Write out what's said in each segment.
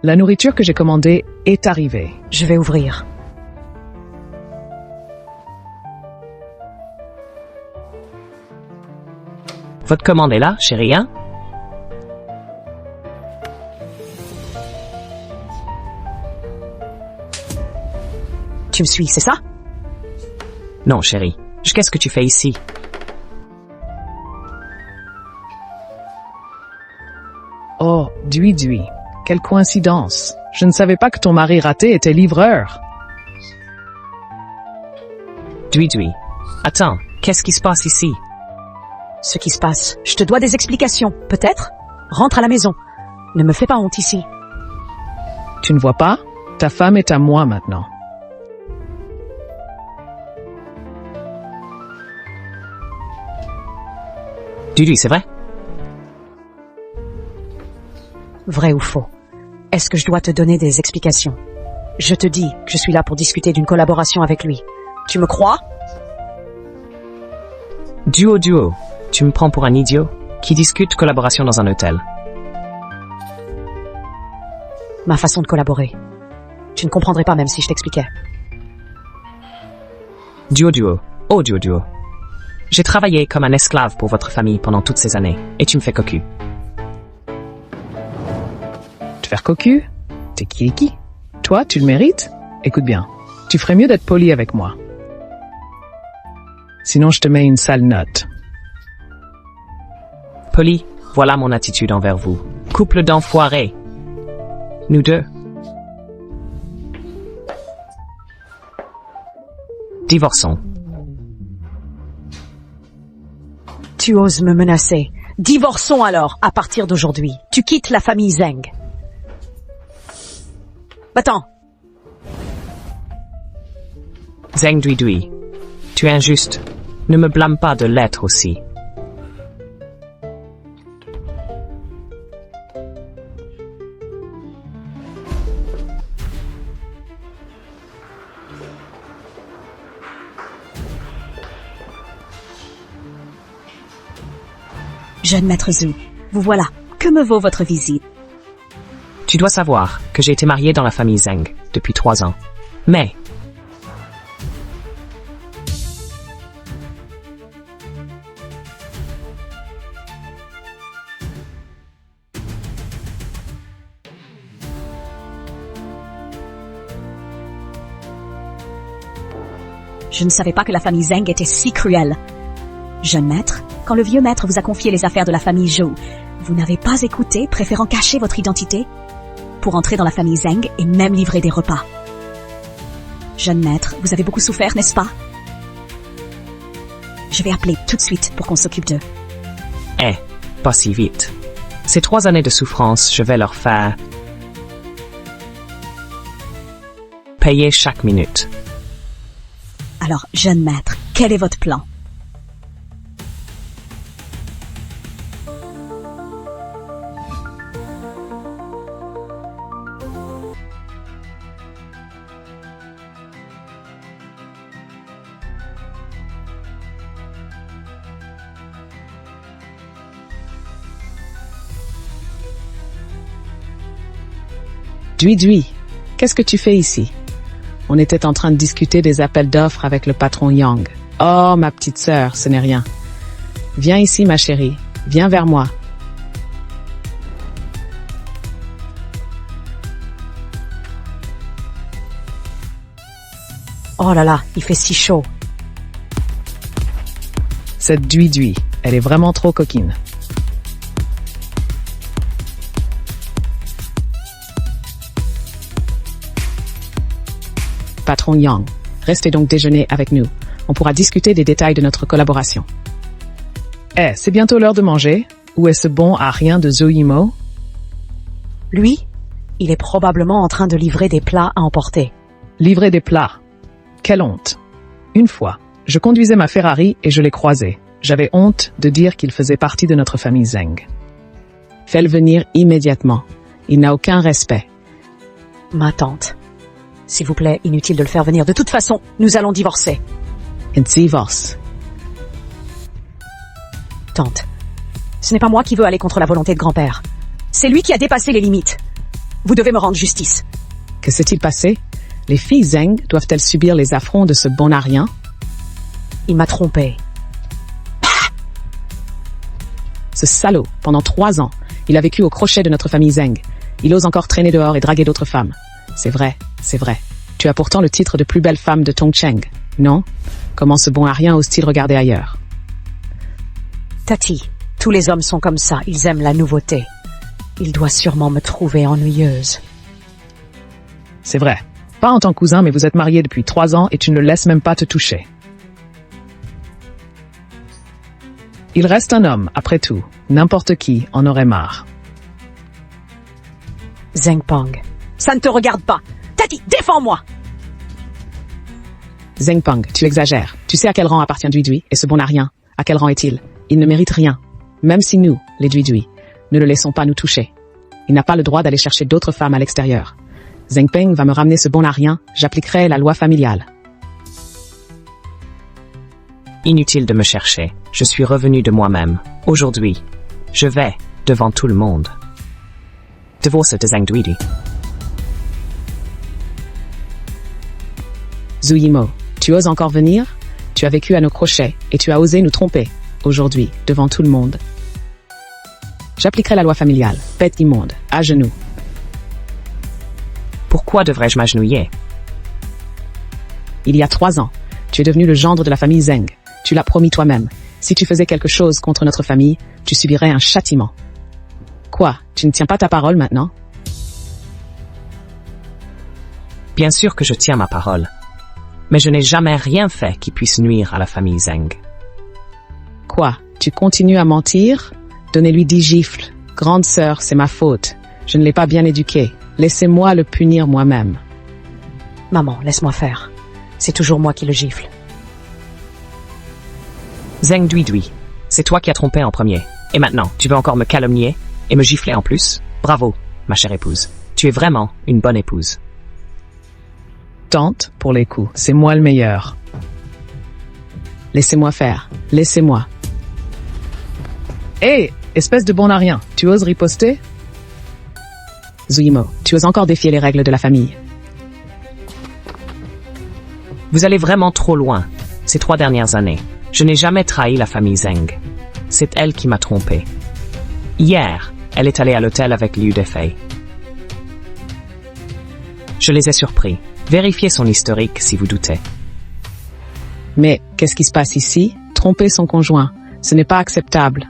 La nourriture que j'ai commandée est arrivée. Je vais ouvrir. Votre commande est là, chérie, hein? Tu me suis, c'est ça? Non, chérie. Qu'est-ce que tu fais ici? Oh, Dui. Quelle coïncidence. Je ne savais pas que ton mari raté était livreur. Dui. Attends, qu'est-ce qui se passe ici? Ce qui se passe. Je te dois des explications, peut-être? Rentre à la maison. Ne me fais pas honte ici. Tu ne vois pas? Ta femme est à moi maintenant. Dui, c'est vrai? Vrai ou faux? Est-ce que je dois te donner des explications? Je te dis que je suis là pour discuter d'une collaboration avec lui. Tu me crois? Duo. Tu me prends pour un idiot qui discute collaboration dans un hôtel. Ma façon de collaborer. Tu ne comprendrais pas même si je t'expliquais. Duo. Oh, Duo. J'ai travaillé comme un esclave pour votre famille pendant toutes ces années, et tu me fais cocu. Te faire cocu? T'es qui? Toi, tu le mérites? Écoute bien, tu ferais mieux d'être poli avec moi. Sinon, je te mets une sale note. Poli, voilà mon attitude envers vous. Couple d'enfoirés. Nous deux. Divorçons. Tu oses me menacer. Divorçons alors, à partir d'aujourd'hui. Tu quittes la famille Zeng. Attends. Zeng Dui. Tu es injuste. Ne me blâme pas de l'être aussi. Jeune maître Zhu, vous voilà. Que me vaut votre visite? Tu dois savoir que j'ai été marié dans la famille Zeng depuis 3 ans. Mais... Je ne savais pas que la famille Zeng était si cruelle. Jeune maître, quand le vieux maître vous a confié les affaires de la famille Zhou, vous n'avez pas écouté, préférant cacher votre identité pour entrer dans la famille Zeng et même livrer des repas. Jeune maître, vous avez beaucoup souffert, n'est-ce pas? Je vais appeler tout de suite pour qu'on s'occupe d'eux. pas si vite. Ces 3 années de souffrance, je vais leur faire payer chaque minute. Alors, jeune maître, quel est votre plan? Dui, qu'est-ce que tu fais ici? On était en train de discuter des appels d'offres avec le patron Yang. Oh, ma petite sœur, ce n'est rien. Viens ici, ma chérie. Viens vers moi. Oh là là, il fait si chaud. Cette Dui, elle est vraiment trop coquine. Patron Yang, restez donc déjeuner avec nous. On pourra discuter des détails de notre collaboration. C'est bientôt l'heure de manger. Ou est-ce bon à rien de Zhou Yimou? Lui, il est probablement en train de livrer des plats à emporter. Livrer des plats. Quelle honte. Une fois, je conduisais ma Ferrari et je l'ai croisé. J'avais honte de dire qu'il faisait partie de notre famille Zeng. Fais-le venir immédiatement. Il n'a aucun respect. Ma tante. S'il vous plaît, inutile de le faire venir. De toute façon, nous allons divorcer. Un divorce. Tante, ce n'est pas moi qui veux aller contre la volonté de grand-père. C'est lui qui a dépassé les limites. Vous devez me rendre justice. Que s'est-il passé? Les filles Zeng doivent-elles subir les affronts de ce bon à rien? Il m'a trompé. Ce salaud, pendant 3 ans, il a vécu au crochet de notre famille Zeng. Il ose encore traîner dehors et draguer d'autres femmes. C'est vrai, c'est vrai. Tu as pourtant le titre de plus belle femme de Tongcheng, non? Comment ce bon à rien ose-t-il regarder ailleurs? Tati, tous les hommes sont comme ça, ils aiment la nouveauté. Il doit sûrement me trouver ennuyeuse. C'est vrai. Pas en tant que cousin, mais vous êtes mariés depuis 3 ans et tu ne le laisses même pas te toucher. Il reste un homme, après tout. N'importe qui en aurait marre. Zeng Pang. Ça ne te regarde pas. Tati, défends-moi! Zeng Pang, tu exagères. Tu sais à quel rang appartient Dui et ce bon à rien. À quel rang est-il? Il ne mérite rien. Même si nous, les Dui, ne le laissons pas nous toucher. Il n'a pas le droit d'aller chercher d'autres femmes à l'extérieur. Zeng Peng va me ramener ce bon à rien. J'appliquerai la loi familiale. Inutile de me chercher. Je suis revenu de moi-même. Aujourd'hui, je vais devant tout le monde. Divorce de Zhang Duidi. Zhu Yimo, tu oses encore venir? Tu as vécu à nos crochets et tu as osé nous tromper. Aujourd'hui, devant tout le monde. J'appliquerai la loi familiale. Bête immonde, à genoux. Pourquoi devrais-je m'agenouiller? Il y a 3 ans, tu es devenu le gendre de la famille Zeng. Tu l'as promis toi-même. Si tu faisais quelque chose contre notre famille, tu subirais un châtiment. Quoi? Tu ne tiens pas ta parole maintenant? Bien sûr que je tiens ma parole. Mais je n'ai jamais rien fait qui puisse nuire à la famille Zeng. Quoi? Tu continues à mentir? Donnez-lui 10 gifles. Grande sœur, c'est ma faute. Je ne l'ai pas bien éduqué. Laissez-moi le punir moi-même. Maman, laisse-moi faire. C'est toujours moi qui le gifle. Zeng Duidi, c'est toi qui as trompé en premier. Et maintenant, tu veux encore me calomnier et me gifler en plus? Bravo, ma chère épouse. Tu es vraiment une bonne épouse. Tente pour les coups. C'est moi le meilleur. Laissez-moi faire. Laissez-moi. Hé, espèce de bon à rien. Tu oses riposter? Zhu Yimo, tu oses encore défier les règles de la famille. Vous allez vraiment trop loin. Ces 3 dernières années, je n'ai jamais trahi la famille Zeng. C'est elle qui m'a trompé. Hier, elle est allée à l'hôtel avec Liu Defei. Je les ai surpris. Vérifiez son historique si vous doutez. Mais qu'est-ce qui se passe ici? Tromper son conjoint. Ce n'est pas acceptable.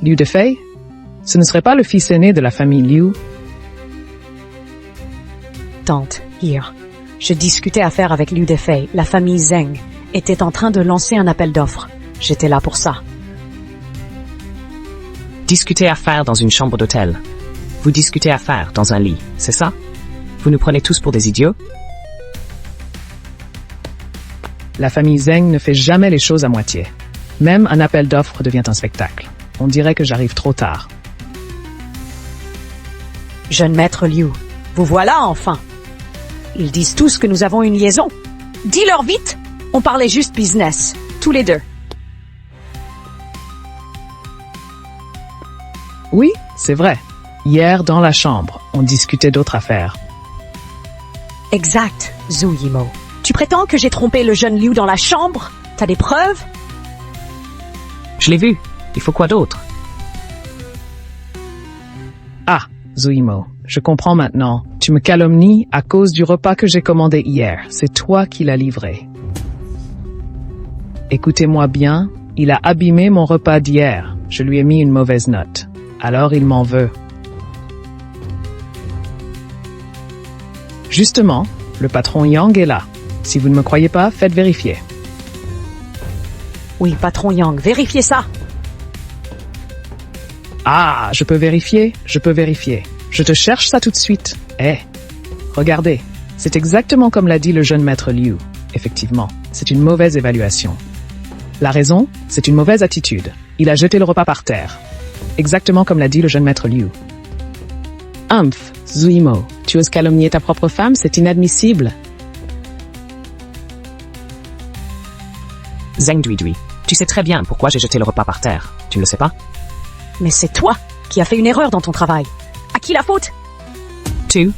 Liu Defei? Ce ne serait pas le fils aîné de la famille Liu? Tante, hier, je discutais affaires avec Liu Defei. La famille Zeng était en train de lancer un appel d'offres. J'étais là pour ça. Discuter affaires dans une chambre d'hôtel. Vous discutez affaires dans un lit, c'est ça? Vous nous prenez tous pour des idiots? La famille Zeng ne fait jamais les choses à moitié. Même un appel d'offres devient un spectacle. On dirait que j'arrive trop tard. Jeune maître Liu, vous voilà enfin. Ils disent tous que nous avons une liaison. Dis-leur vite. On parlait juste business, tous les deux. Oui, c'est vrai. Hier, dans la chambre, on discutait d'autres affaires. Exact, Zhu Yimo. Tu prétends que j'ai trompé le jeune Liu dans la chambre? T'as des preuves? Je l'ai vu. Il faut quoi d'autre? Ah, Zhu Yimo, je comprends maintenant. Tu me calomnies à cause du repas que j'ai commandé hier. C'est toi qui l'as livré. Écoutez-moi bien, il a abîmé mon repas d'hier. Je lui ai mis une mauvaise note. Alors il m'en veut. Justement, le patron Yang est là. Si vous ne me croyez pas, faites vérifier. Oui, patron Yang, vérifiez ça. Ah, je peux vérifier, je peux vérifier. Je te cherche ça tout de suite. Regardez, c'est exactement comme l'a dit le jeune maître Liu. Effectivement, c'est une mauvaise évaluation. La raison, c'est une mauvaise attitude. Il a jeté le repas par terre. Exactement comme l'a dit le jeune maître Liu. Humph, Zhu Yimo, tu oses calomnier ta propre femme, c'est inadmissible. Zeng Duidi, tu sais très bien pourquoi j'ai jeté le repas par terre. Tu ne le sais pas? Mais c'est toi qui as fait une erreur dans ton travail. À qui la faute? Tu?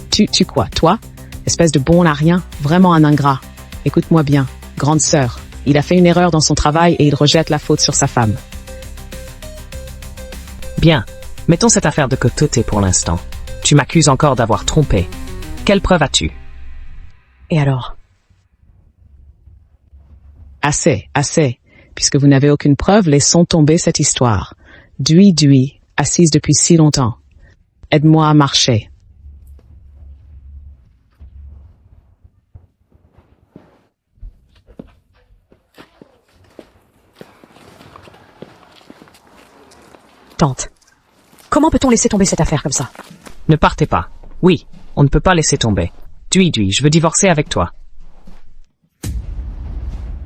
Tu quoi, toi? Espèce de bon à rien, vraiment un ingrat. Écoute-moi bien, grande sœur. Il a fait une erreur dans son travail et il rejette la faute sur sa femme. Bien. Mettons cette affaire de côté pour l'instant. Tu m'accuses encore d'avoir trompé. Quelle preuve as-tu? Et alors? Assez. Puisque vous n'avez aucune preuve, laissons tomber cette histoire. Dui, assise depuis si longtemps. Aide-moi à marcher. Tante, comment peut-on laisser tomber cette affaire comme ça? Ne partez pas. Oui, on ne peut pas laisser tomber. Dui, je veux divorcer avec toi.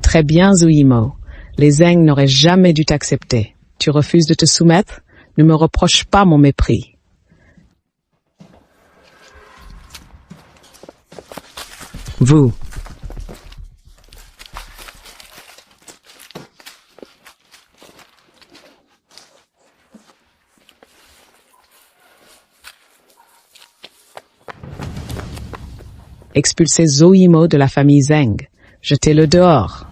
Très bien, Zuimo. Les Zeng n'auraient jamais dû t'accepter. Tu refuses de te soumettre? Ne me reproche pas mon mépris. Vous. Expulser Zuimo de la famille Zeng. Jetez-le dehors.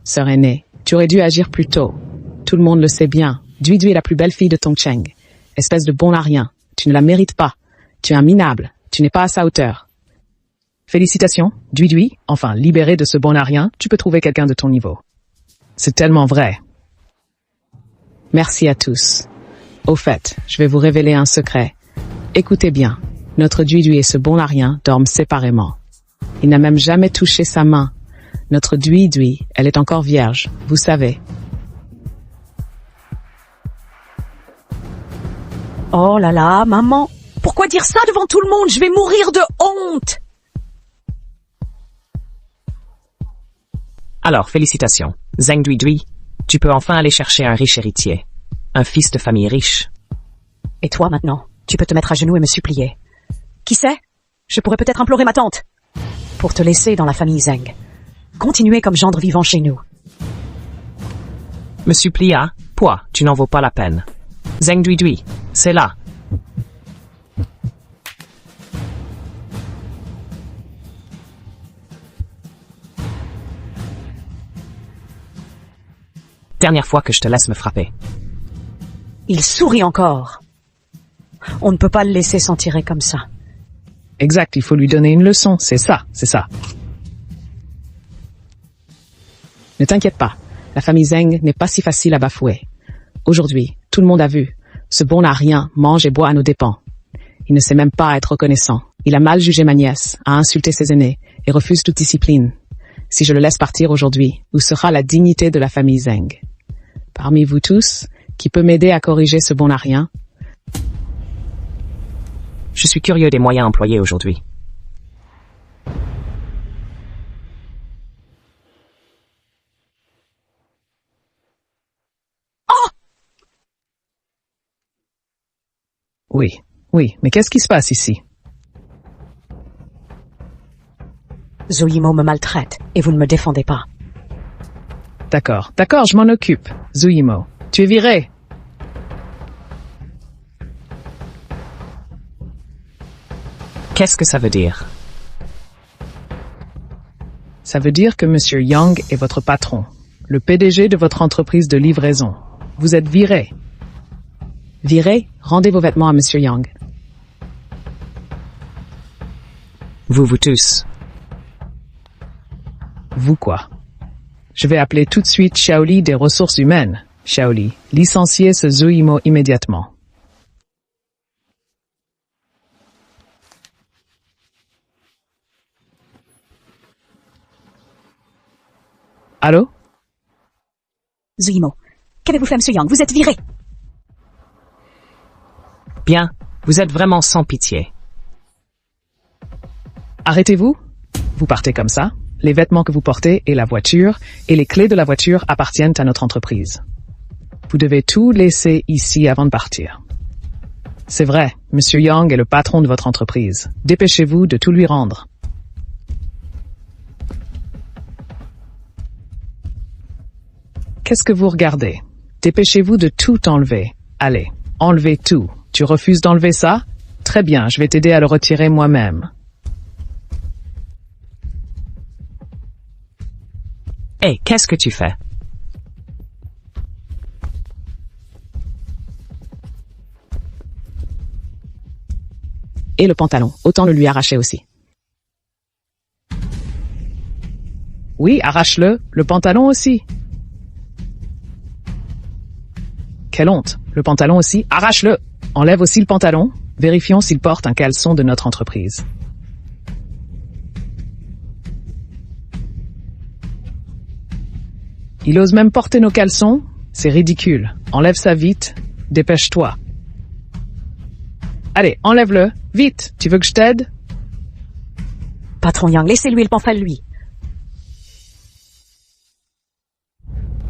Sœur aînée, tu aurais dû agir plus tôt. Tout le monde le sait bien. Dui est la plus belle fille de Tongcheng. Espèce de bon à rien. Tu ne la mérites pas. Tu es un minable. Tu n'es pas à sa hauteur. Félicitations, Dui. Enfin, libéré de ce bon à rien, tu peux trouver quelqu'un de ton niveau. C'est tellement vrai. Merci à tous. Au fait, je vais vous révéler un secret. Écoutez bien. Notre Dui et ce bon à rien dorment séparément. Il n'a même jamais touché sa main. Notre Dui, elle est encore vierge, vous savez. Oh là là, maman, pourquoi dire ça devant tout le monde? Je vais mourir de honte. Alors, félicitations. Zeng Dui, tu peux enfin aller chercher un riche héritier. Un fils de famille riche. Et toi maintenant, tu peux te mettre à genoux et me supplier. Qui sait? Je pourrais peut-être implorer ma tante pour te laisser dans la famille Zeng. Continuez comme gendre vivant chez nous. Me supplia, tu n'en vaux pas la peine. Zeng Dui, c'est là. Dernière fois que je te laisse me frapper. Il sourit encore. On ne peut pas le laisser s'en tirer comme ça. Exact, il faut lui donner une leçon, c'est ça. Ne t'inquiète pas, la famille Zeng n'est pas si facile à bafouer. Aujourd'hui, tout le monde a vu, ce bon à rien mange et boit à nos dépens. Il ne sait même pas être reconnaissant. Il a mal jugé ma nièce, a insulté ses aînés et refuse toute discipline. Si je le laisse partir aujourd'hui, où sera la dignité de la famille Zeng? Parmi vous tous, qui peut m'aider à corriger ce bon à rien? Je suis curieux des moyens employés aujourd'hui. Oui, mais qu'est-ce qui se passe ici? Zuimo me maltraite et vous ne me défendez pas. D'accord, je m'en occupe. Zuimo, tu es viré. Qu'est-ce que ça veut dire? Ça veut dire que Monsieur Yang est votre patron, le PDG de votre entreprise de livraison. Vous êtes viré. Viré? Rendez vos vêtements à Monsieur Yang. Vous tous. Vous quoi? Je vais appeler tout de suite Shaoli des ressources humaines. Shaoli, licenciez ce Zuimo immédiatement. Allô? Zuimo, qu'avez-vous fait, Monsieur Yang? Vous êtes viré. Bien, vous êtes vraiment sans pitié. Arrêtez-vous. Vous partez comme ça. Les vêtements que vous portez et la voiture et les clés de la voiture appartiennent à notre entreprise. Vous devez tout laisser ici avant de partir. C'est vrai, Monsieur Yang est le patron de votre entreprise. Dépêchez-vous de tout lui rendre. Qu'est-ce que vous regardez? Dépêchez-vous de tout enlever. Allez, Enlevez tout. Tu refuses d'enlever ça? Très bien, je vais t'aider à le retirer moi-même. Hé, qu'est-ce que tu fais? Et le pantalon, autant le lui arracher aussi. Oui, arrache-le, le pantalon aussi. Quelle honte, le pantalon aussi, arrache-le. Enlève aussi le pantalon, vérifions s'il porte un caleçon de notre entreprise. Il ose même porter nos caleçons? C'est ridicule. Enlève ça vite, dépêche-toi. Allez, enlève-le, vite, tu veux que je t'aide? Patron Yang, laissez-lui le pantalon, lui.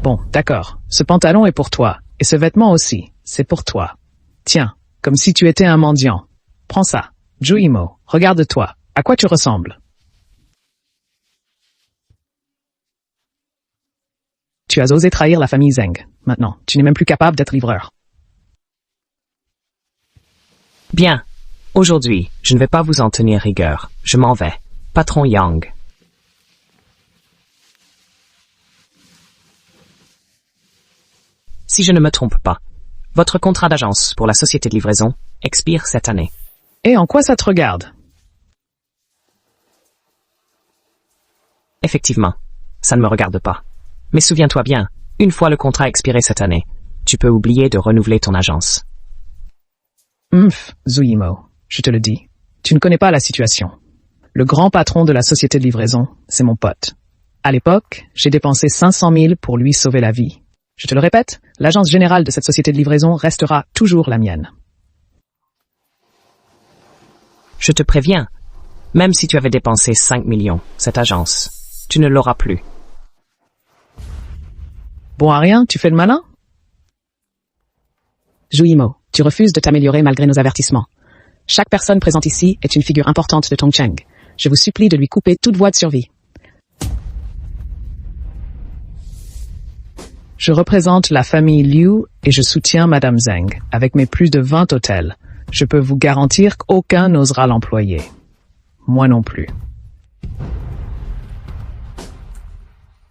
Bon, d'accord, ce pantalon est pour toi, et ce vêtement aussi, c'est pour toi. Tiens, comme si tu étais un mendiant. Prends ça, Juimo, regarde-toi, à quoi tu ressembles? Tu as osé trahir la famille Zeng. Maintenant, tu n'es même plus capable d'être livreur. Bien. Aujourd'hui, je ne vais pas vous en tenir rigueur. Je m'en vais. Patron Yang. Si je ne me trompe pas, votre contrat d'agence pour la société de livraison expire cette année. Et en quoi ça te regarde? Effectivement, ça ne me regarde pas. Mais souviens-toi bien, une fois le contrat expiré cette année, tu peux oublier de renouveler ton agence. Zuimo, je te le dis, tu ne connais pas la situation. Le grand patron de la société de livraison, c'est mon pote. À l'époque, j'ai dépensé 500 000 pour lui sauver la vie. Je te le répète, l'agence générale de cette société de livraison restera toujours la mienne. Je te préviens, même si tu avais dépensé 5 millions, cette agence, tu ne l'auras plus. Bon à rien, tu fais le malin? Juimo, tu refuses de t'améliorer malgré nos avertissements. Chaque personne présente ici est une figure importante de Tongcheng. Je vous supplie de lui couper toute voie de survie. Je représente la famille Liu et je soutiens Madame Zeng. Avec mes plus de 20 hôtels, je peux vous garantir qu'aucun n'osera l'employer. Moi non plus.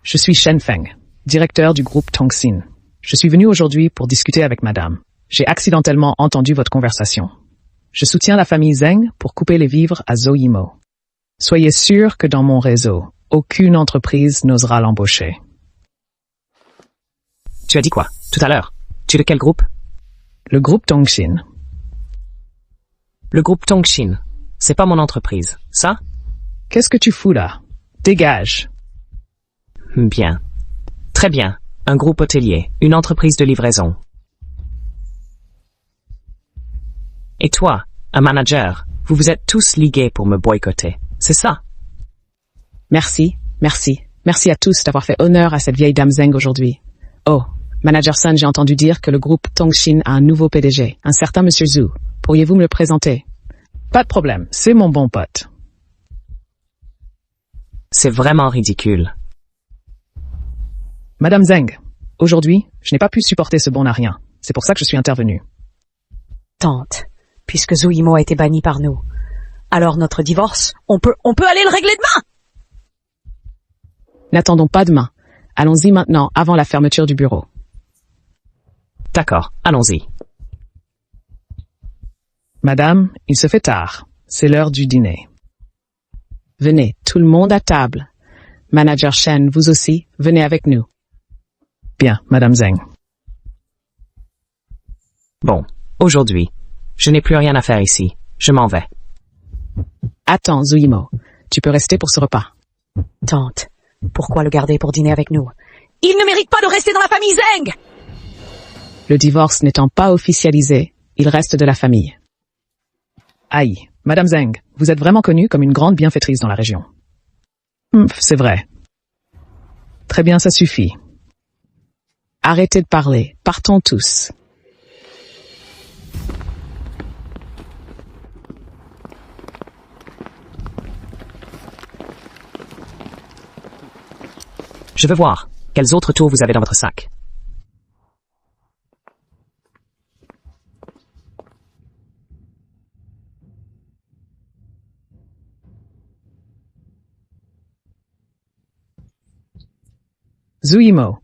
Je suis Shen Feng, directeur du groupe Tongxin. Je suis venu aujourd'hui pour discuter avec Madame. J'ai accidentellement entendu votre conversation. Je soutiens la famille Zeng pour couper les vivres à Zuimo. Soyez sûr que dans mon réseau, aucune entreprise n'osera l'embaucher. Tu as dit quoi, tout à l'heure? Tu es de quel groupe? Le groupe Tongxin. Le groupe Tongxin. C'est pas mon entreprise, ça? Qu'est-ce que tu fous là? Dégage. Bien. Très bien. Un groupe hôtelier, une entreprise de livraison. Et toi, un manager, vous vous êtes tous ligués pour me boycotter. C'est ça? Merci, merci. Merci à tous d'avoir fait honneur à cette vieille dame Zeng aujourd'hui. Oh, Manager Sun, j'ai entendu dire que le groupe Tongxin a un nouveau PDG, un certain Monsieur Zhu. Pourriez-vous me le présenter? Pas de problème, c'est mon bon pote. C'est vraiment ridicule. Madame Zeng, aujourd'hui, je n'ai pas pu supporter ce bon à rien. C'est pour ça que je suis intervenu. Tante, puisque Zuimo a été banni par nous, alors notre divorce, on peut aller le régler demain! N'attendons pas demain. Allons-y maintenant, avant la fermeture du bureau. D'accord, allons-y. Madame, il se fait tard. C'est l'heure du dîner. Venez, tout le monde à table. Manager Shen, vous aussi, venez avec nous. Bien, Madame Zeng. Bon, aujourd'hui, je n'ai plus rien à faire ici. Je m'en vais. Attends, Zuimo. Tu peux rester pour ce repas. Tante, pourquoi le garder pour dîner avec nous? Il ne mérite pas de rester dans la famille Zeng! Le divorce n'étant pas officialisé, il reste de la famille. Aïe, Madame Zeng, vous êtes vraiment connue comme une grande bienfaitrice dans la région. C'est vrai. Très bien, ça suffit. Arrêtez de parler, partons tous. Je veux voir. Quels autres tours vous avez dans votre sac? Zhu Yimou,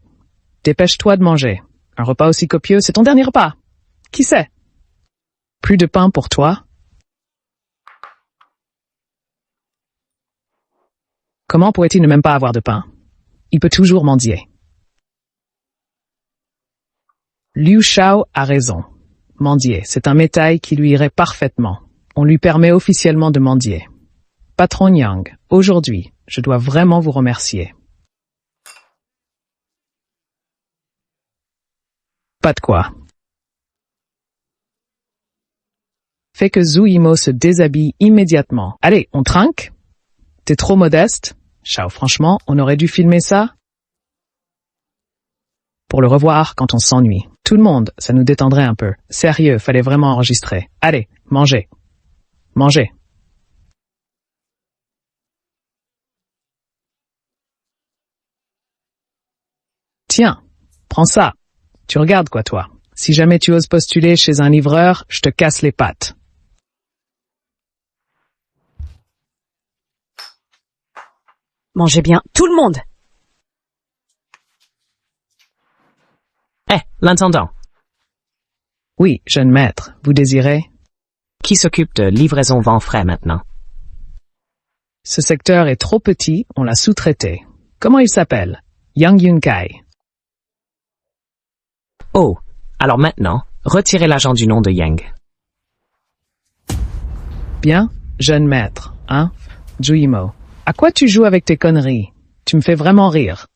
dépêche-toi de manger. Un repas aussi copieux, c'est ton dernier repas. Qui sait? Plus de pain pour toi? Comment pourrait-il ne même pas avoir de pain? Il peut toujours mendier. Liu Shao a raison. Mendier, c'est un métier qui lui irait parfaitement. On lui permet officiellement de mendier. Patron Yang, aujourd'hui, je dois vraiment vous remercier. Pas de quoi. Fais que Zhu Yimou se déshabille immédiatement. Allez, on trinque? T'es trop modeste? Shao, franchement, on aurait dû filmer ça? Pour le revoir quand on s'ennuie. Tout le monde, ça nous détendrait un peu. Sérieux, fallait vraiment enregistrer. Allez, mangez. Mangez. Tiens, prends ça. Tu regardes quoi, toi? Si jamais tu oses postuler chez un livreur, je te casse les pattes. Mangez bien, tout le monde. L'intendant. Oui, jeune maître, vous désirez? Qui s'occupe de livraison vent frais maintenant? Ce secteur est trop petit, on l'a sous-traité. Comment il s'appelle? Yang Yunkai. Oh, alors maintenant, retirez l'agent du nom de Yang. Bien, jeune maître, hein? Zhu Yimou. À quoi tu joues avec tes conneries? Tu me fais vraiment rire.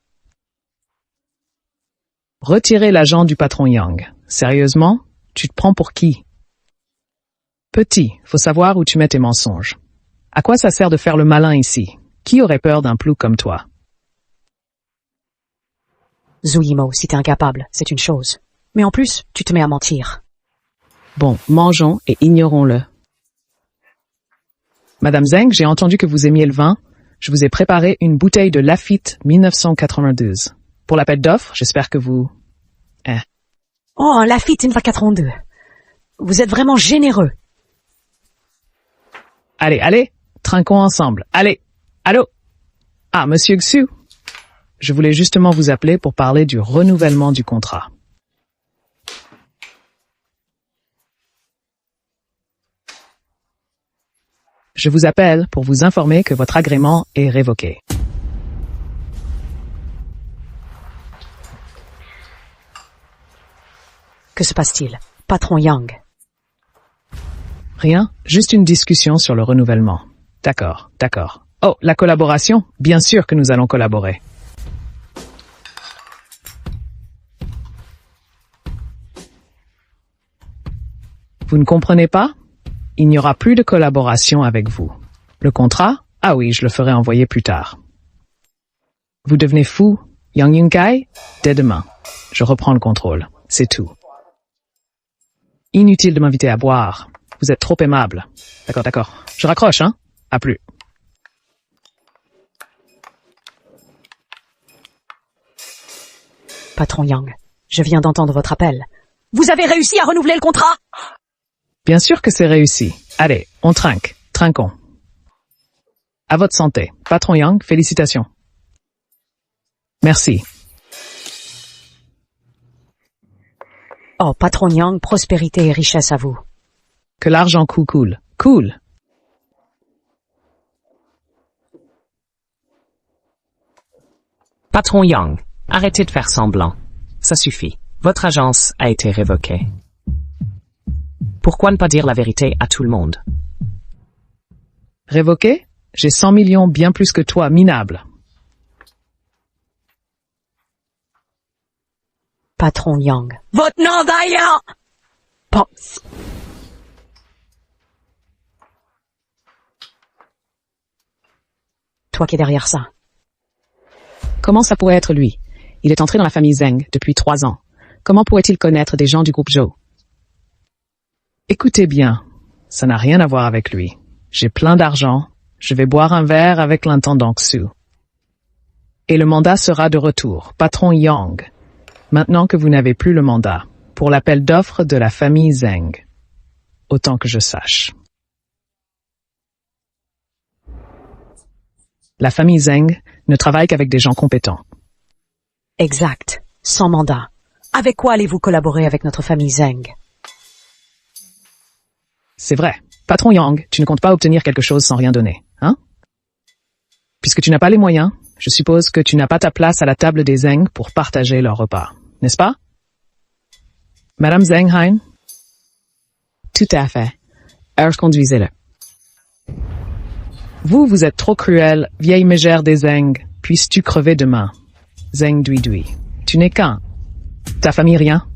Retirer l'agent du patron Yang. Sérieusement? Tu te prends pour qui? Petit, faut savoir où tu mets tes mensonges. À quoi ça sert de faire le malin ici? Qui aurait peur d'un plouc comme toi? Zhu Yimou, si t'es incapable, c'est une chose. Mais en plus, tu te mets à mentir. Bon, mangeons et ignorons-le. Madame Zeng, j'ai entendu que vous aimiez le vin. Je vous ai préparé une bouteille de Lafite 1992. Pour l'appel d'offres, j'espère que vous... Oh, un Lafite 1982. Vous êtes vraiment généreux. Allez, allez, trinquons ensemble. Allez, allô? Ah, monsieur Xu. Je voulais justement vous appeler pour parler du renouvellement du contrat. Je vous appelle pour vous informer que votre agrément est révoqué. Que se passe-t-il? Patron Yang. Rien, juste une discussion sur le renouvellement. D'accord, d'accord. Oh, la collaboration? Bien sûr que nous allons collaborer. Vous ne comprenez pas? Il n'y aura plus de collaboration avec vous. Le contrat? Ah oui, je le ferai envoyer plus tard. Vous devenez fou? Yang Yunkai? Dès demain. Je reprends le contrôle. C'est tout. Inutile de m'inviter à boire. Vous êtes trop aimable. D'accord, d'accord. Je raccroche, hein? À plus. Patron Yang, je viens d'entendre votre appel. Vous avez réussi à renouveler le contrat? Bien sûr que c'est réussi. Allez, on trinque. Trinquons. À votre santé. Patron Yang, félicitations. Merci. Oh, patron Yang, prospérité et richesse à vous. Que l'argent coule. Cool. Patron Yang, arrêtez de faire semblant. Ça suffit. Votre agence a été révoquée. Pourquoi ne pas dire la vérité à tout le monde? Révoqué? J'ai 100 millions bien plus que toi, minable. Patron Yang. Votre nom d'ailleurs! Bon. Toi qui es derrière ça. Comment ça pourrait être lui? Il est entré dans la famille Zeng depuis 3 ans. Comment pourrait-il connaître des gens du groupe Zhou? Écoutez bien, ça n'a rien à voir avec lui. J'ai plein d'argent, je vais boire un verre avec l'intendant Xu. Et le mandat sera de retour, patron Yang. Maintenant que vous n'avez plus le mandat, pour l'appel d'offres de la famille Zeng. Autant que je sache. La famille Zeng ne travaille qu'avec des gens compétents. Exact. Sans mandat. Avec quoi allez-vous collaborer avec notre famille Zeng? C'est vrai. Patron Yang, tu ne comptes pas obtenir quelque chose sans rien donner, hein? Puisque tu n'as pas les moyens, je suppose que tu n'as pas ta place à la table des Zeng pour partager leur repas, n'est-ce pas? Madame Zeng Hein? Tout à fait. Conduisez-le. Vous êtes trop cruel, vieille mégère des Zeng. Puisses-tu crever demain? Zeng Dui Dui. Tu n'es qu'un. Ta famille rien?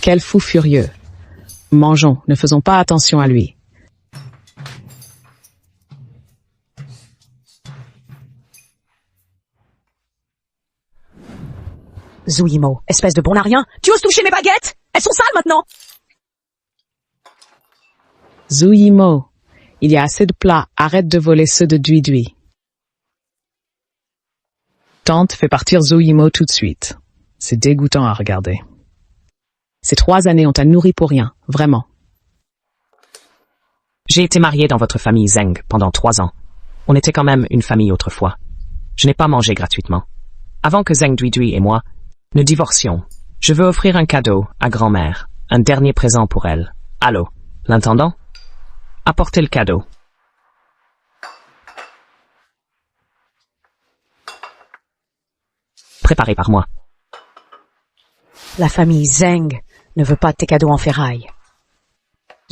Quel fou furieux. Mangeons, ne faisons pas attention à lui. Zhu Yimou, espèce de bon à rien. Tu oses toucher mes baguettes? Elles sont sales maintenant. Zhu Yimou, il y a assez de plats, arrête de voler ceux de Dui Dui. Tante fait partir Zhu Yimou tout de suite. C'est dégoûtant à regarder. Ces 3 années, on t'a nourri pour rien, vraiment. J'ai été marié dans votre famille Zeng pendant 3 ans. On était quand même une famille autrefois. Je n'ai pas mangé gratuitement. Avant que Zeng Dui Dui et moi ne divorcions, je veux offrir un cadeau à grand-mère, un dernier présent pour elle. Allô, l'intendant? Apportez le cadeau. Préparé par moi. La famille Zeng ne veut pas de tes cadeaux en ferraille.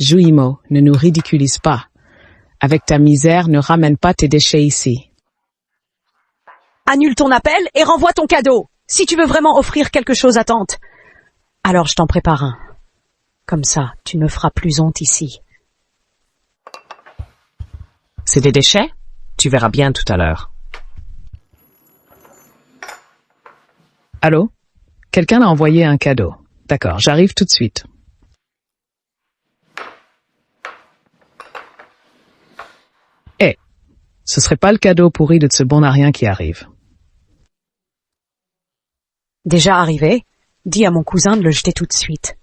Zhu Yimou, ne nous ridiculise pas. Avec ta misère, ne ramène pas tes déchets ici. Annule ton appel et renvoie ton cadeau. Si tu veux vraiment offrir quelque chose à tante, alors je t'en prépare un. Comme ça, tu ne me feras plus honte ici. C'est des déchets? Tu verras bien tout à l'heure. Allô? Quelqu'un a envoyé un cadeau. D'accord, j'arrive tout de suite. Eh, ce serait pas le cadeau pourri de ce bon à rien qui arrive. Déjà arrivé? Dis à mon cousin de le jeter tout de suite.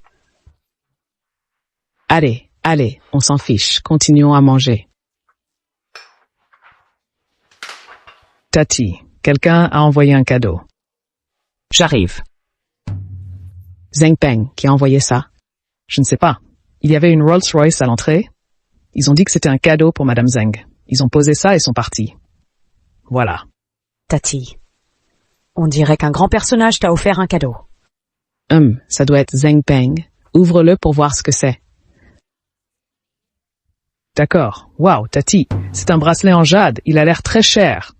Allez, allez, on s'en fiche, continuons à manger. Tati, quelqu'un a envoyé un cadeau. J'arrive. Zeng Peng, qui a envoyé ça? Je ne sais pas. Il y avait une Rolls-Royce à l'entrée. Ils ont dit que c'était un cadeau pour Madame Zeng. Ils ont posé ça et sont partis. Voilà. Tati, on dirait qu'un grand personnage t'a offert un cadeau. Ça doit être Zeng Peng. Ouvre-le pour voir ce que c'est. D'accord. Waouh, Tati, c'est un bracelet en jade. Il a l'air très cher.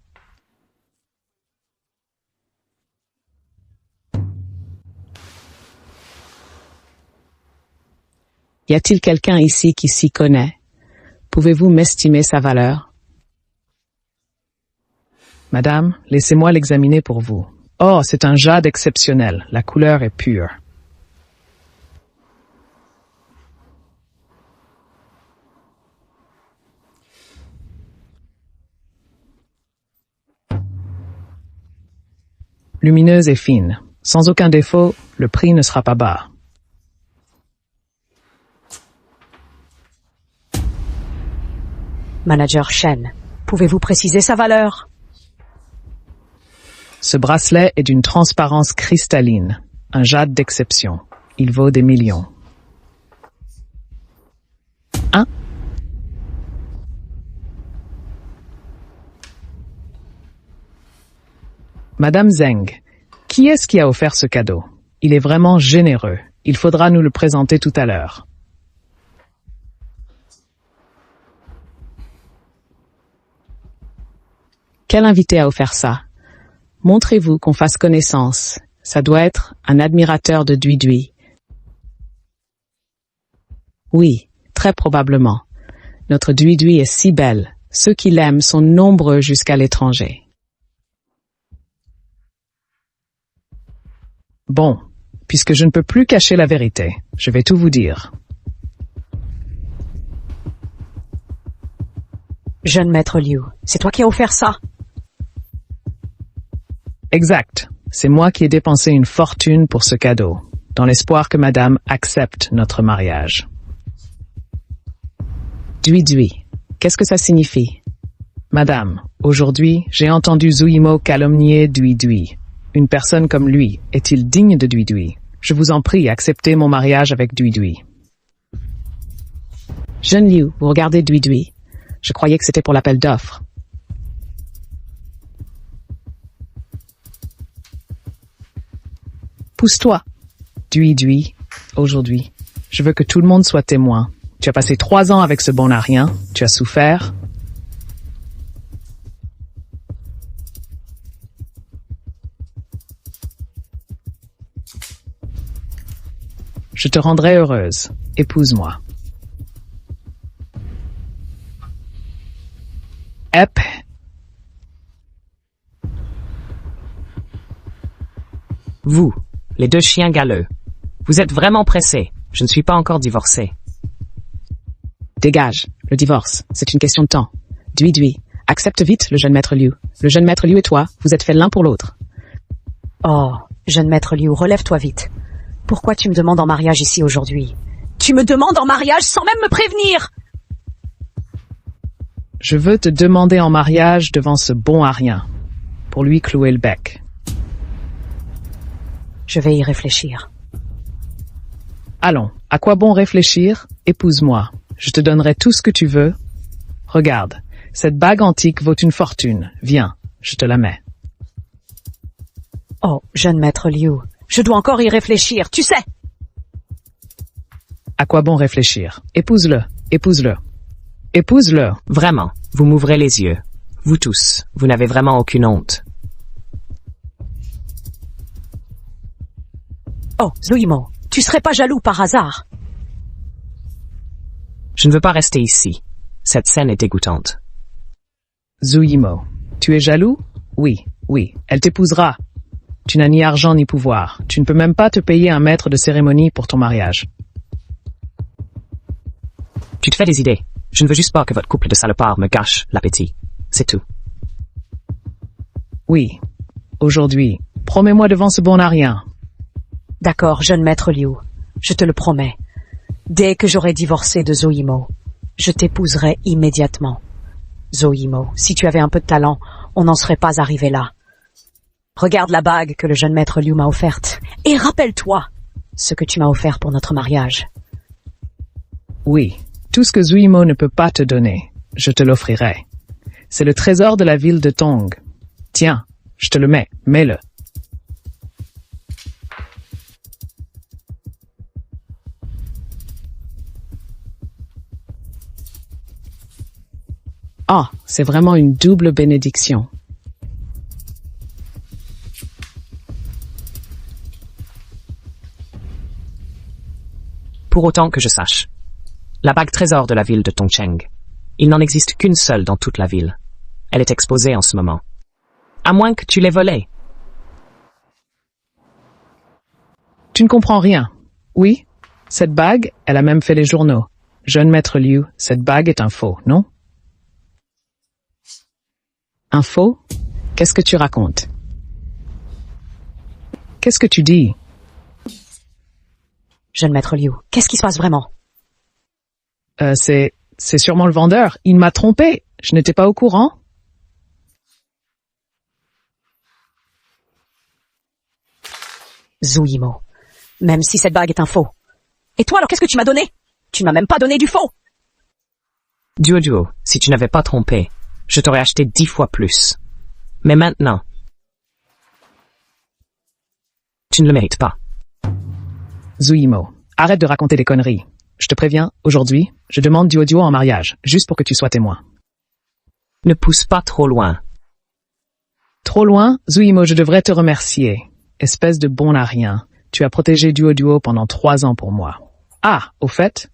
Y a-t-il quelqu'un ici qui s'y connaît? Pouvez-vous m'estimer sa valeur? Madame, laissez-moi l'examiner pour vous. Oh, c'est un jade exceptionnel. La couleur est pure. Lumineuse et fine. Sans aucun défaut, le prix ne sera pas bas. Manager Shen, pouvez-vous préciser sa valeur? Ce bracelet est d'une transparence cristalline, un jade d'exception. Il vaut des millions. Hein? Madame Zeng, qui est-ce qui a offert ce cadeau? Il est vraiment généreux. Il faudra nous le présenter tout à l'heure. Quel invité a offert ça? Montrez-vous qu'on fasse connaissance. Ça doit être un admirateur de Dui Dui. Oui, très probablement. Notre Dui Dui est si belle. Ceux qui l'aiment sont nombreux jusqu'à l'étranger. Bon, puisque je ne peux plus cacher la vérité, je vais tout vous dire. Jeune maître Liu, c'est toi qui as offert ça? Exact. C'est moi qui ai dépensé une fortune pour ce cadeau, dans l'espoir que madame accepte notre mariage. Dui Dui, qu'est-ce que ça signifie? Madame, Aujourd'hui, j'ai entendu Zuimo calomnier Dui Dui. Une personne comme lui, est-il digne de Dui Dui? Je vous en prie, acceptez mon mariage avec Dui Dui. Jeune Liu, vous regardez Dui Dui. Je croyais que c'était pour l'appel d'offres. Pousse-toi. Dui Dui, aujourd'hui, je veux que tout le monde soit témoin. Tu as passé 3 ans avec ce bon à rien, tu as souffert. Je te rendrai heureuse. Épouse-moi. Ep. Vous, les 2 chiens galeux. Vous êtes vraiment pressés. Je ne suis pas encore divorcé. Dégage. Le divorce, c'est une question de temps. Dui Dui, accepte vite le jeune maître Liu. Le jeune maître Liu et toi, vous êtes faits l'un pour l'autre. Oh, jeune maître Liu, relève-toi vite. Pourquoi tu me demandes en mariage ici aujourd'hui? Tu me demandes en mariage sans même me prévenir! Je veux te demander en mariage devant ce bon à rien, pour lui clouer le bec. Je vais y réfléchir. Allons, à quoi bon réfléchir? Épouse-moi. Je te donnerai tout ce que tu veux. Regarde, cette bague antique vaut une fortune. Viens, je te la mets. Oh, jeune maître Liu, je dois encore y réfléchir, tu sais! À quoi bon réfléchir? Épouse-le, épouse-le. Épouse-le. Vraiment, vous m'ouvrez les yeux. Vous tous, vous n'avez vraiment aucune honte. Oh, Zuimo, tu serais pas jaloux par hasard? Je ne veux pas rester ici. Cette scène est dégoûtante. Zuimo, tu es jaloux? Oui, oui, elle t'épousera. Tu n'as ni argent ni pouvoir. Tu ne peux même pas te payer un maître de cérémonie pour ton mariage. Tu te fais des idées. Je ne veux juste pas que votre couple de salopards me gâche l'appétit. C'est tout. Oui, aujourd'hui, promets-moi devant ce bon à rien. D'accord, jeune maître Liu, je te le promets. Dès que j'aurai divorcé de Zuimo, je t'épouserai immédiatement. Zuimo, si tu avais un peu de talent, on n'en serait pas arrivé là. Regarde la bague que le jeune maître Liu m'a offerte, et rappelle-toi ce que tu m'as offert pour notre mariage. Oui, tout ce que Zuimo ne peut pas te donner, je te l'offrirai. C'est le trésor de la ville de Tong. Tiens, je te le mets, mets-le. Ah, c'est vraiment une double bénédiction. Pour autant que je sache. La bague trésor de la ville de Tongcheng. Il n'en existe qu'une seule dans toute la ville. Elle est exposée en ce moment. À moins que tu l'aies volée. Tu ne comprends rien. Oui, cette bague, elle a même fait les journaux. Jeune maître Liu, cette bague est un faux, non? Un faux? Qu'est-ce que tu racontes? Qu'est-ce que tu dis? Jeune maître Liu, qu'est-ce qui se passe vraiment? C'est sûrement le vendeur. Il m'a trompé. Je n'étais pas au courant. Zuimo, même si cette bague est un faux. Et toi alors qu'est-ce que tu m'as donné? Tu ne m'as même pas donné du faux. Duo, si tu n'avais pas trompé, je t'aurais acheté 10 fois plus. Mais maintenant, tu ne le mérites pas. Zuimo, arrête de raconter des conneries. Je te préviens, aujourd'hui, je demande Duo en mariage, juste pour que tu sois témoin. Ne pousse pas trop loin. Trop loin, Zuimo, je devrais te remercier. Espèce de bon à rien. Tu as protégé Duo pendant 3 ans pour moi. Ah, au fait,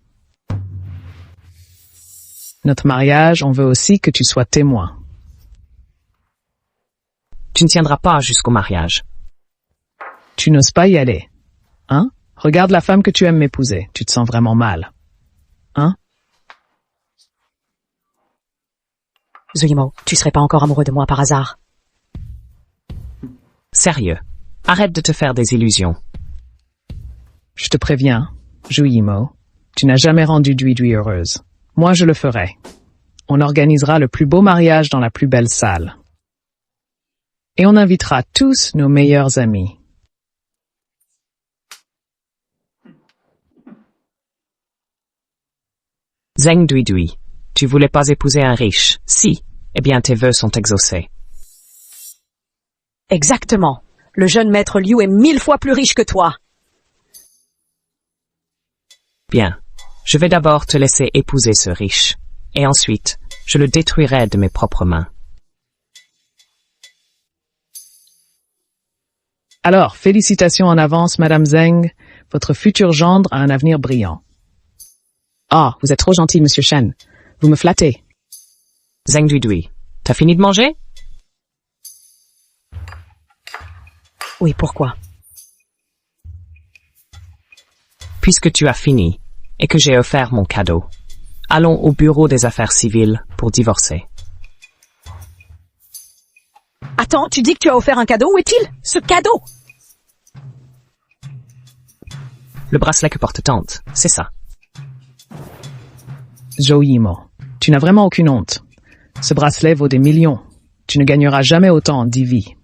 notre mariage, on veut aussi que tu sois témoin. Tu ne tiendras pas jusqu'au mariage. Tu n'oses pas y aller. Hein? Regarde la femme que tu aimes m'épouser. Tu te sens vraiment mal. Hein? Zuimo, tu serais pas encore amoureux de moi par hasard? Sérieux. Arrête de te faire des illusions. Je te préviens, Zuimo, tu n'as jamais rendu Dui heureuse. Moi, je le ferai. on organisera le plus beau mariage dans la plus belle salle. Et on invitera tous nos meilleurs amis. Zheng Duidui, tu voulais pas épouser un riche. Si, eh bien tes vœux sont exaucés. Exactement. Le jeune maître Liu est 1000 fois plus riche que toi. Bien, je vais d'abord te laisser épouser ce riche, et ensuite, je le détruirai de mes propres mains. Alors, félicitations en avance, Madame Zheng. Votre futur gendre a un avenir brillant. Ah, vous êtes trop gentil, Monsieur Shen. Vous me flattez. Zheng Duidui, t'as fini de manger? Oui, pourquoi? Puisque tu as fini, et que j'ai offert mon cadeau, allons au bureau des affaires civiles pour divorcer. Attends, tu dis que tu as offert un cadeau, où est-il? Ce cadeau? Le bracelet que porte tante, c'est ça. Zhou Yimou, tu n'as vraiment aucune honte. Ce bracelet vaut des millions. Tu ne gagneras jamais autant en 10 vies.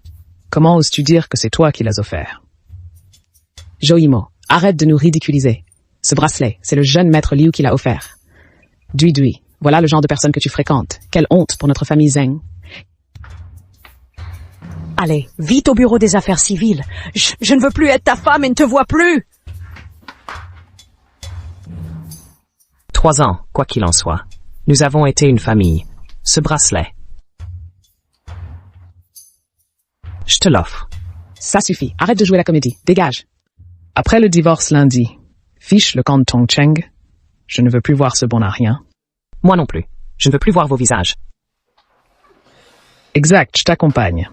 Comment oses-tu dire que c'est toi qui l'as offert? Zhou Yimou, arrête de nous ridiculiser. Ce bracelet, c'est le jeune maître Liu qui l'a offert. Duidui, voilà le genre de personne que tu fréquentes. Quelle honte pour notre famille Zheng. Allez, vite au bureau des affaires civiles. Je ne veux plus être ta femme et ne te vois plus. 3 ans, quoi qu'il en soit. Nous avons été une famille. Ce bracelet. Je te l'offre. Ça suffit. Arrête de jouer la comédie. Dégage. Après le divorce lundi, fiche le camp de Tongcheng. Je ne veux plus voir ce bon à rien. Moi non plus. Je ne veux plus voir vos visages. Exact, je t'accompagne.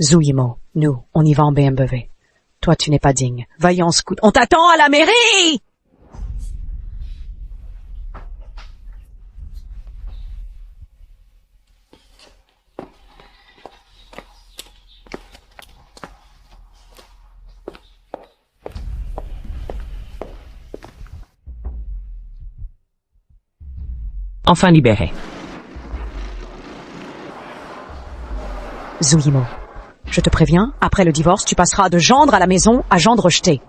Zhou Yimou, nous, on y va en BMW. Toi, tu n'es pas digne. Vaillant scout. On t'attend à la mairie! Enfin libéré. Zhou Yimou, je te préviens, après le divorce, tu passeras de gendre à la maison à gendre rejeté.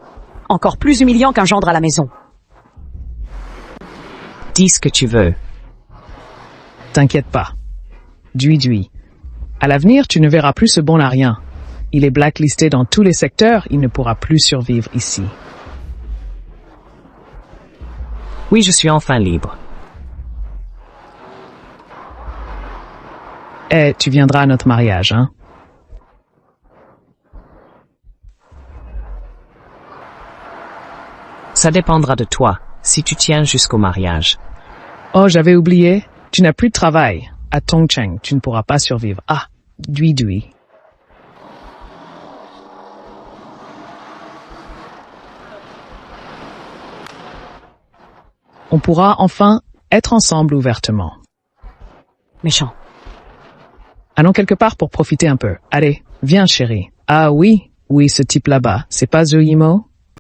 Encore plus humiliant qu'un gendre à la maison. Dis ce que tu veux. T'inquiète pas. Duidui. À l'avenir, tu ne verras plus ce bon à rien. Il est blacklisté dans tous les secteurs, il ne pourra plus survivre ici. Oui, je suis enfin libre. Eh, tu viendras à notre mariage, hein? Ça dépendra de toi, si tu tiens jusqu'au mariage. Oh, j'avais oublié. Tu n'as plus de travail. À Tongcheng, tu ne pourras pas survivre. Ah, Duidui. On pourra enfin être ensemble ouvertement. Méchant. Allons quelque part pour profiter un peu. Allez, viens chérie. Ah oui, ce type là-bas, c'est pas Zhou Yimou?